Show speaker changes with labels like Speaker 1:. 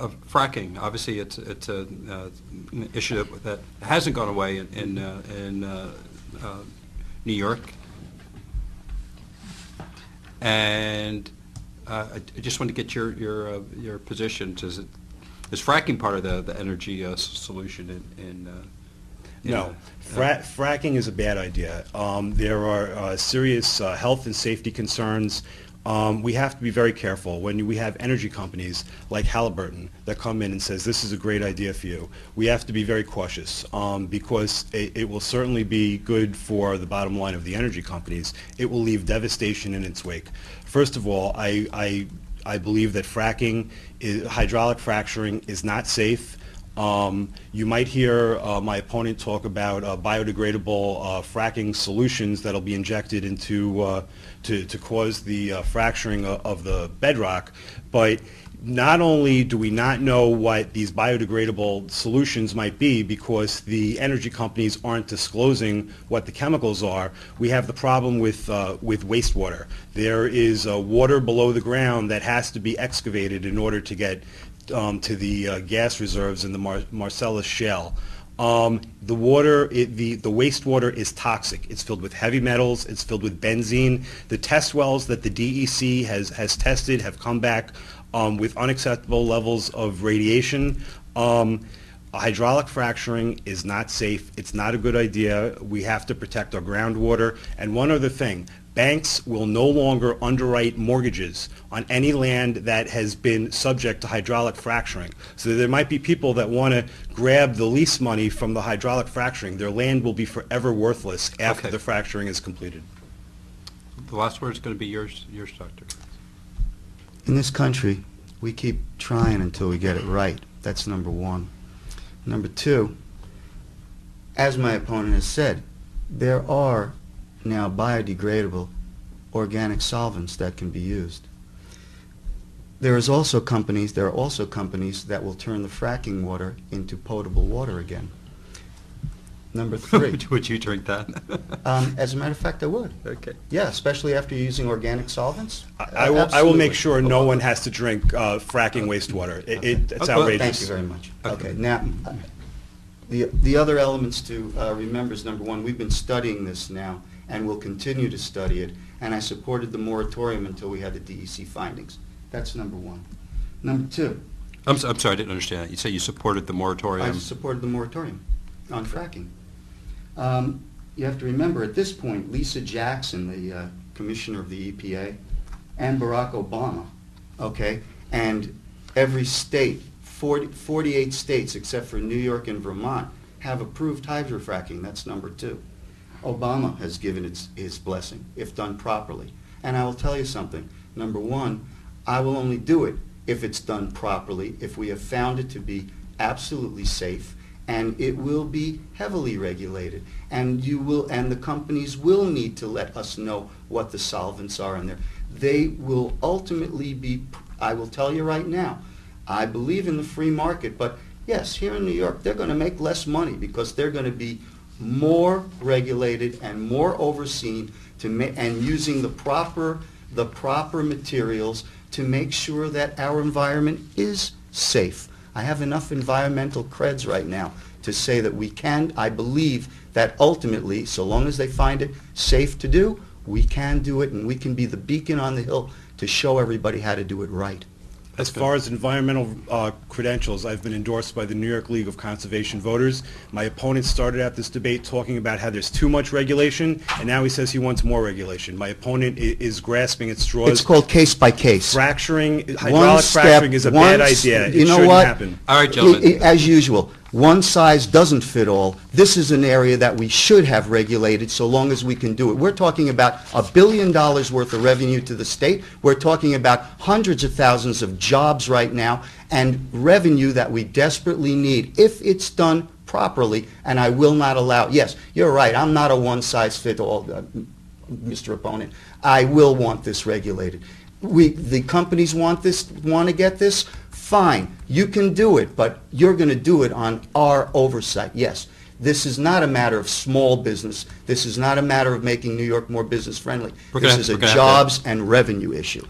Speaker 1: Of fracking, obviously, it's an issue that hasn't gone away in New York, and I just want to get your position. Is fracking part of the energy solution
Speaker 2: No, fracking is a bad idea. There are serious health and safety concerns. We have to be very careful when we have energy companies like Halliburton that come in and says this is a great idea for you. We have to be very cautious because it will certainly be good for the bottom line of the energy companies. It will leave devastation in its wake. First of all, I believe that hydraulic fracturing is not safe. You might hear my opponent talk about biodegradable fracking solutions that will be injected into to cause the fracturing of the bedrock, but not only do we not know what these biodegradable solutions might be because the energy companies aren't disclosing what the chemicals are, we have the problem with wastewater. There is water below the ground that has to be excavated in order to get to the gas reserves in the Marcellus Shale. The wastewater is toxic. It's filled with heavy metals. It's filled with benzene. The test wells that the DEC has tested have come back with unacceptable levels of radiation. Hydraulic fracturing is not safe. It's not a good idea. We have to protect our groundwater. And one other thing, banks will no longer underwrite mortgages on any land that has been subject to hydraulic fracturing. So there might be people that want to grab the lease money from the hydraulic fracturing. Their land will be forever worthless after the fracturing is completed.
Speaker 1: The last word is going to be yours, Doctor.
Speaker 3: In this country, we keep trying until we get it right. That's number one. Number two, as my opponent has said, there are now biodegradable organic solvents that can be used. There are also companies that will turn the fracking water into potable water again. Number three.
Speaker 1: Would you drink that?
Speaker 3: As a matter of fact, I would.
Speaker 1: Okay.
Speaker 3: Yeah, especially after using organic solvents.
Speaker 2: I will make sure no one has to drink fracking wastewater. It's outrageous.
Speaker 3: Thank you very much. Okay. Now, the other elements to remember is, number one, we've been studying this now and will continue to study it, and I supported the moratorium until we had the DEC findings. That's number one. Number two.
Speaker 1: I'm sorry, I didn't understand that. You say you supported the moratorium.
Speaker 3: I supported the moratorium on fracking. You have to remember, at this point, Lisa Jackson, the commissioner of the EPA, and Barack Obama, okay, and every state, 48 states except for New York and Vermont, have approved hydrofracking. That's number two. Obama has given his blessing, if done properly. And I will tell you something. Number one, I will only do it if it's done properly, if we have found it to be absolutely safe, and it will be heavily regulated. And the companies will need to let us know what the solvents are in there. They will ultimately be, I will tell you right now, I believe in the free market, but yes, here in New York, they're going to make less money because they're going to be more regulated and more overseen and using the proper materials to make sure that our environment is safe. I have enough environmental creds right now to say that we can. I believe that ultimately, so long as they find it safe to do, we can do it, and we can be the beacon on the hill to show everybody how to do it right.
Speaker 2: As far as environmental credentials, I've been endorsed by the New York League of Conservation Voters. My opponent started out this debate talking about how there's too much regulation, and now he says he wants more regulation. My opponent is grasping at straws.
Speaker 3: It's called case by case.
Speaker 2: Hydraulic fracturing is a bad idea.
Speaker 3: You know what?
Speaker 2: Happen.
Speaker 1: All right, gentlemen.
Speaker 3: As usual, one size doesn't fit all. This is an area that we should have regulated so long as we can do it. We're talking about $1 billion worth of revenue to the state. We're talking about hundreds of thousands of jobs right now and revenue that we desperately need if it's done properly, and I will not allow. Yes, you're right. I'm not a one-size-fits-all, Mr. Opponent. I will want this regulated. The companies want to get this. Fine, you can do it, but you're going to do it on our oversight. Yes, this is not a matter of small business. This is not a matter of making New York more business friendly. This is a jobs and revenue issue.